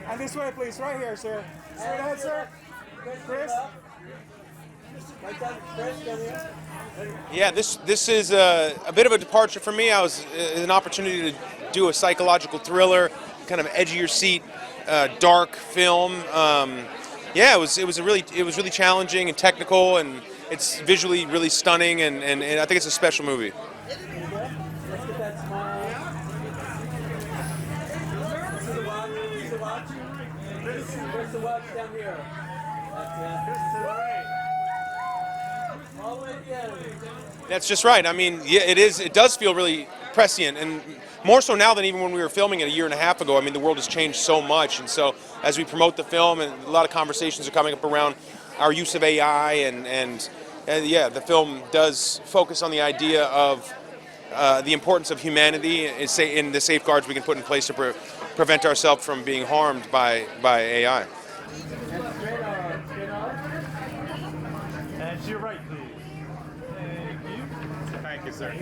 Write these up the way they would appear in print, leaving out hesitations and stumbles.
And this way, please. Right here, sir. Straight ahead, sir. Chris? Yeah, this is a bit of a departure for me. I was an opportunity to do a psychological thriller, kind of edge of your seat, dark film. Yeah, it was really challenging and technical, and it's visually really stunning, and I think it's a special movie. Let's get that smile. This is the watch. This is the watch. Where's the watch down here? All the way at the end. That's just right. I mean, yeah, it does feel really prescient, and more so now than even when we were filming it a year and a half ago. I mean, the world has changed so much, and so as we promote the film, and a lot of conversations are coming up around our use of AI, and yeah, the film does focus on the idea of the importance of humanity in the safeguards we can put in place to prevent ourselves from being harmed by AI. And to your right, please. Thank you, sir.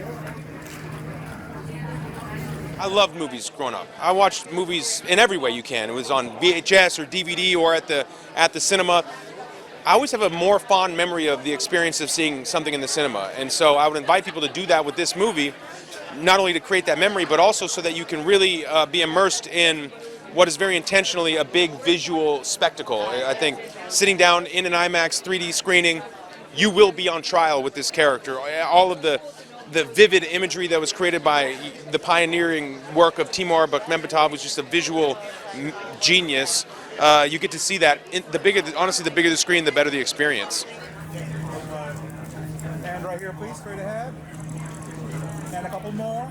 I loved movies growing up. I watched movies in every way you can. It was on VHS or DVD or at the cinema. I always have a more fond memory of the experience of seeing something in the cinema. And so I would invite people to do that with this movie, not only to create that memory, but also so that you can really be immersed in what is very intentionally a big visual spectacle. I think sitting down in an IMAX 3D screening, you will be on trial with this character. All of the vivid imagery that was created by the pioneering work of Timur Bekmambetov was just a visual genius. You get to see that. Honestly, the bigger the screen, the better the experience. And right here, please, straight ahead. And a couple more.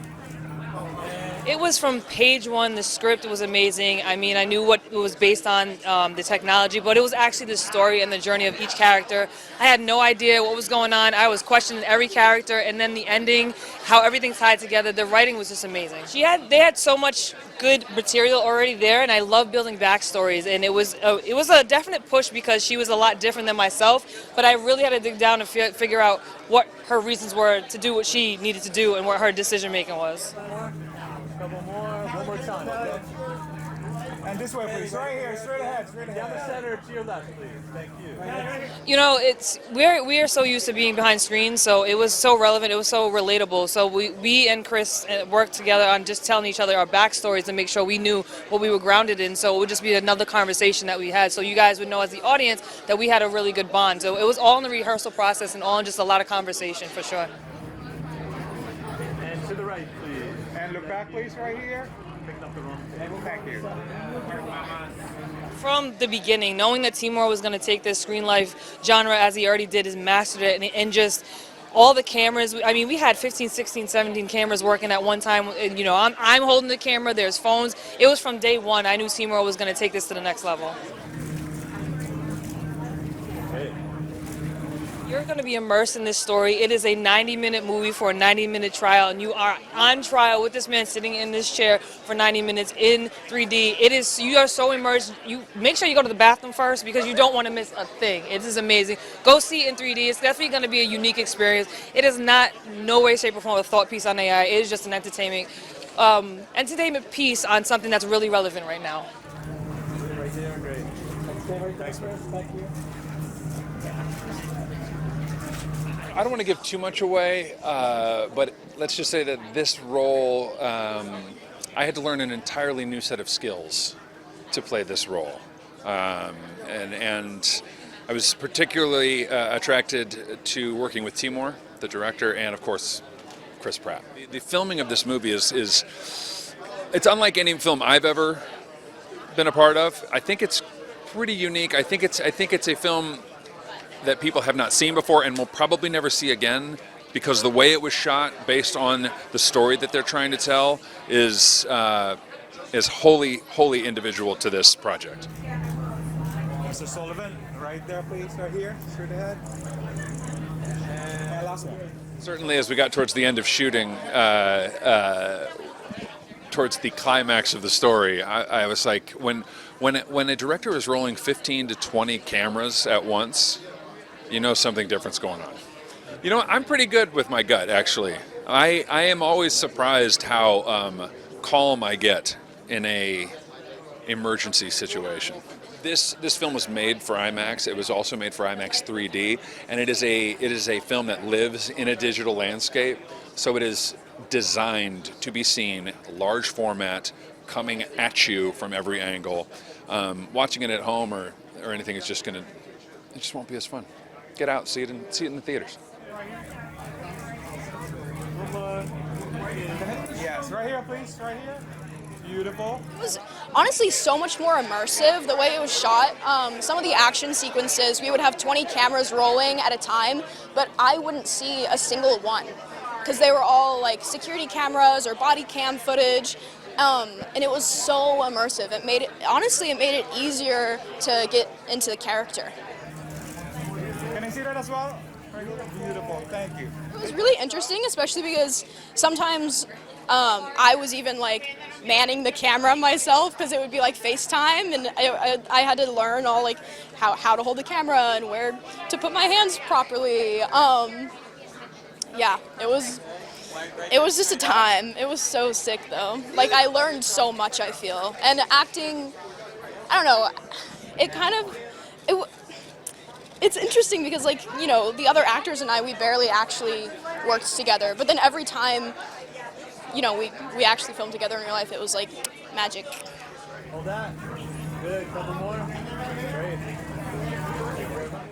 It was from page one. The script was amazing. I mean, I knew what it was based on, the technology, but it was actually the story and the journey of each character. I had no idea what was going on. I was questioning every character, and then the ending, how everything tied together. The writing was just amazing. They had so much good material already there, and I love building backstories. And it was a definite push because she was a lot different than myself. But I really had to dig down and figure out what her reasons were to do what she needed to do and what her decision making was. Couple more. One more time. Okay. And this way, please. Right here, straight ahead, straight ahead. Down the center to your left, please. Thank you. You know, we are so used to being behind screens, so it was so relevant, it was so relatable. So we and Chris worked together on just telling each other our backstories to make sure we knew what we were grounded in. So it would just be another conversation that we had. So you guys would know as the audience that we had a really good bond. So it was all in the rehearsal process and all in just a lot of conversation for sure. And to the right, please. And look back, please, right here. Picked up the wrong thing. Thank you. From the beginning, knowing that Timur was going to take this screen life genre as he already did, has mastered it, and just all the cameras. I mean, we had 15, 16, 17 cameras working at one time. And, you know, I'm holding the camera, there's phones. It was from day one. I knew Timur was going to take this to the next level. You're going to be immersed in this story. It is a 90-minute movie for a 90-minute trial, and you are on trial with this man sitting in this chair for 90 minutes in 3D. You are so immersed. You make sure you go to the bathroom first because you don't want to miss a thing. It is amazing. Go see it in 3D. It's definitely going to be a unique experience. It is not no way, shape, or form a thought piece on AI. It is just an entertainment piece on something that's really relevant right now. Right there, great. Thanks, Chris. Thank you. I don't want to give too much away, but let's just say that this role, I had to learn an entirely new set of skills to play this role. And I was particularly attracted to working with Timur, the director, and of course, Chris Pratt. The filming of this movie it's unlike any film I've ever been a part of. I think it's pretty unique. I think it's a film that people have not seen before and will probably never see again, because the way it was shot, based on the story that they're trying to tell, is wholly individual to this project. Mr. Sullivan, right there, please, right here, straight ahead. And last one. Certainly, as we got towards the end of shooting, towards the climax of the story, I was like, when a director is rolling 15 to 20 cameras at once, you know something different's going on. You know, I'm pretty good with my gut, actually. I am always surprised how calm I get in a emergency situation. This film was made for IMAX. It was also made for IMAX 3D, and it is a film that lives in a digital landscape. So it is designed to be seen large format, coming at you from every angle. Watching it at home or anything is just it just won't be as fun. Get out, see it in the theaters. Yes, right here, please. Right here. Beautiful. It was honestly so much more immersive the way it was shot. Some of the action sequences, we would have 20 cameras rolling at a time, but I wouldn't see a single one because they were all like security cameras or body cam footage. And it was so immersive. It made it easier to get into the character. Can I see that as well? Right here. Beautiful. Thank you. It was really interesting, especially because sometimes I was even like manning the camera myself because it would be like FaceTime, and I had to learn all like how to hold the camera and where to put my hands properly. Yeah, it was just a time. It was so sick though. Like I learned so much, I feel. And acting, I don't know, it's interesting because like, you know, the other actors and I, we barely actually worked together. But then every time, you know, we actually filmed together in real life, it was like magic. Hold that. Good, couple more. Great.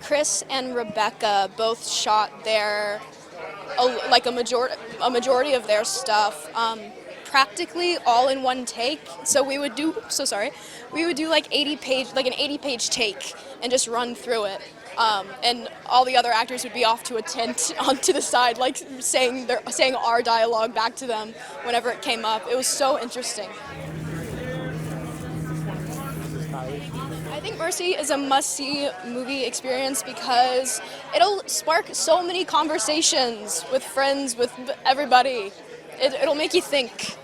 Chris and Rebecca both shot a majority of their stuff practically all in one take. So we would do like an 80-page take and just run through it. And all the other actors would be off to a tent onto the side, like saying our dialogue back to them whenever it came up. It was so interesting. I think Mercy is a must-see movie experience because it'll spark so many conversations with friends, with everybody. It'll make you think.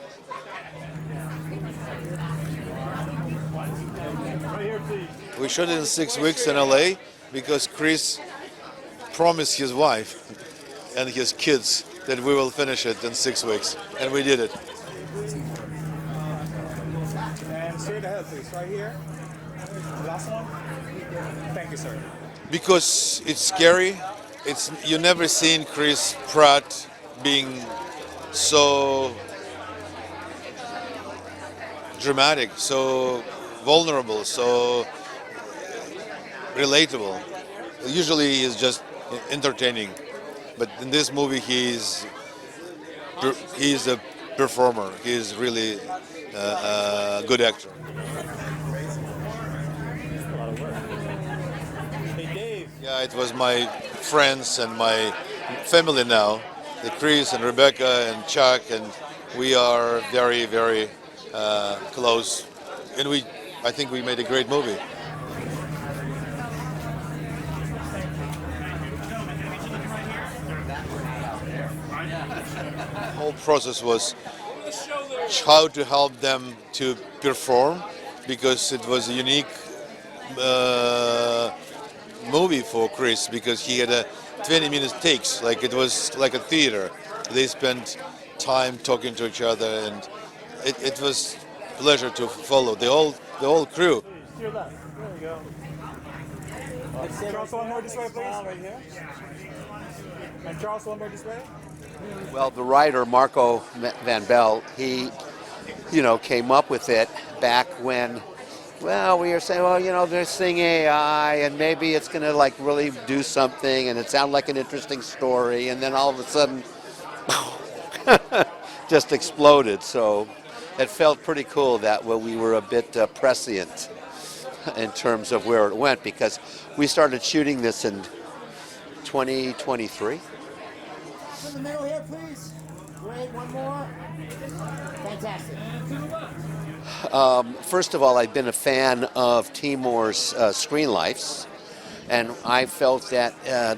We shot it in 6 weeks in LA because Chris promised his wife and his kids that we will finish it in 6 weeks, and we did it. And straight ahead, please. Right here. Last one. Thank you, sir. Because it's scary. You never seen Chris Pratt being so dramatic, so vulnerable, so relatable. Usually he's just entertaining, but in this movie he's a performer. He's really a good actor. Yeah, it was my friends and my family now, the Chris and Rebecca and Chuck, and we are very, very close. And I think we made a great movie. The whole process was how to help them to perform, because it was a unique movie for Chris, because he had a 20-minute takes, like it was like a theater. They spent time talking to each other, and it was a pleasure to follow the whole crew. Steer left. There you go. Charles, one more this way, please. Right here. And Charles, one more this way. Well, the writer, Marco Van Bell, he, came up with it back when, we were saying, they're seeing AI and maybe it's going to really do something, and it sounded like an interesting story, and then all of a sudden, just exploded. So it felt pretty cool that we were a bit prescient in terms of where it went, because we started shooting this in 2023. In the middle here, please. Great, one more. Fantastic. First of all, I've been a fan of Timur's screen lives, and I felt that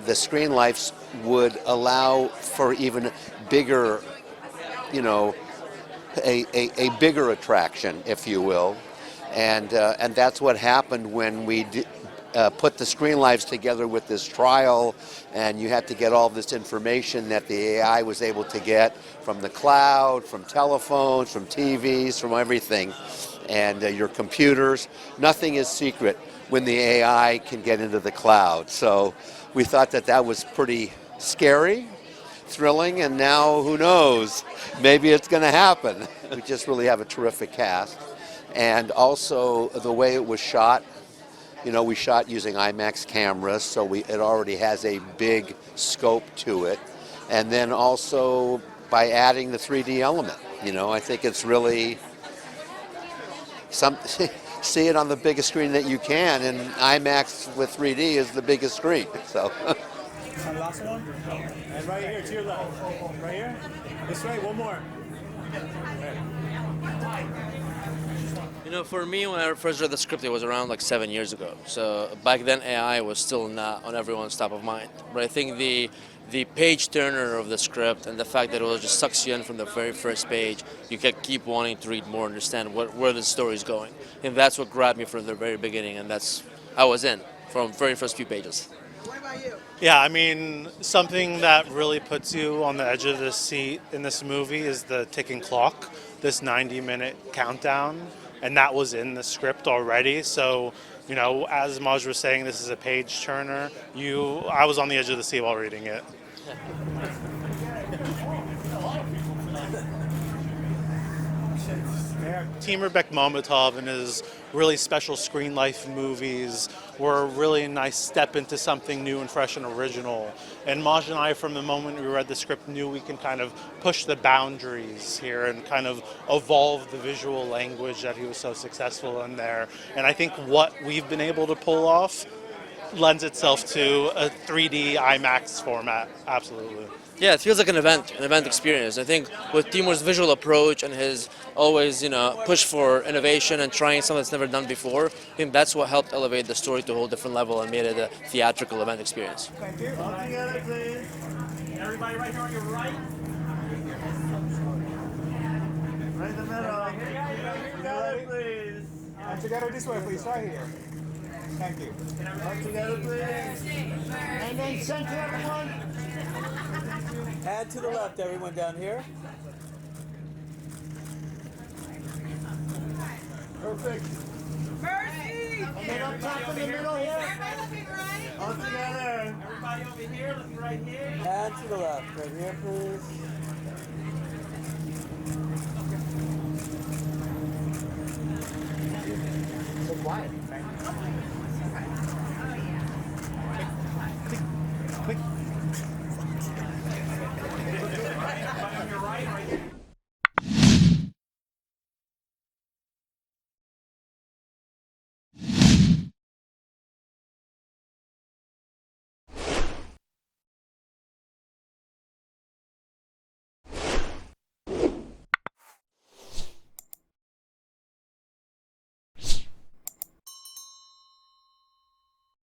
the screen lives would allow for even bigger, a bigger attraction, if you will, and that's what happened when we put the screen lives together with this trial, and you had to get all this information that the AI was able to get from the cloud, from telephones, from TVs, from everything. and your computers. Nothing is secret when the AI can get into the cloud. So we thought that that was pretty scary, thrilling, and now who knows, maybe it's going to happen. We just really have a terrific cast. And also the way it was shot, you know, we shot using IMAX cameras, so it already has a big scope to it. And then also by adding the 3D element, you know, I think it's really see it on the biggest screen that you can, and IMAX with 3D is the biggest screen. So. And last one. And right here to your left. Right here. This way. One more. You know, for me, when I first read the script, it was around like 7 years ago. So back then, AI was still not on everyone's top of mind. But I think the page turner of the script and the fact that it just sucks you in from the very first page, you can keep wanting to read more, understand where the story is going. And that's what grabbed me from the very beginning, and I was in from very first few pages. Yeah, I mean, something that really puts you on the edge of the seat in this movie is the ticking clock, this 90-minute countdown, and that was in the script already. So, you know, as Majd was saying, this is a page turner. I was on the edge of the seat while reading it. Timur Bekmambetov and his really special screen life movies were a really nice step into something new and fresh and original. And Majd and I, from the moment we read the script, knew we can kind of push the boundaries here and kind of evolve the visual language that he was so successful in there. And I think what we've been able to pull off lends itself to a 3D IMAX format, absolutely. Yeah, it feels like an event experience. I think with Timur's visual approach and his always, push for innovation and trying something that's never done before, I think that's what helped elevate the story to a whole different level and made it a theatrical event experience. Thank you. All together, please. Everybody right here on your right. Right in the middle. Together, please. And together this way, please. Right here. Thank you. All together, please. And then center, everyone. Add to the left, everyone down here. Perfect. And then up top in the middle here. All together. Everybody over here, looking right here. Add to the left. Right here, please. So quiet.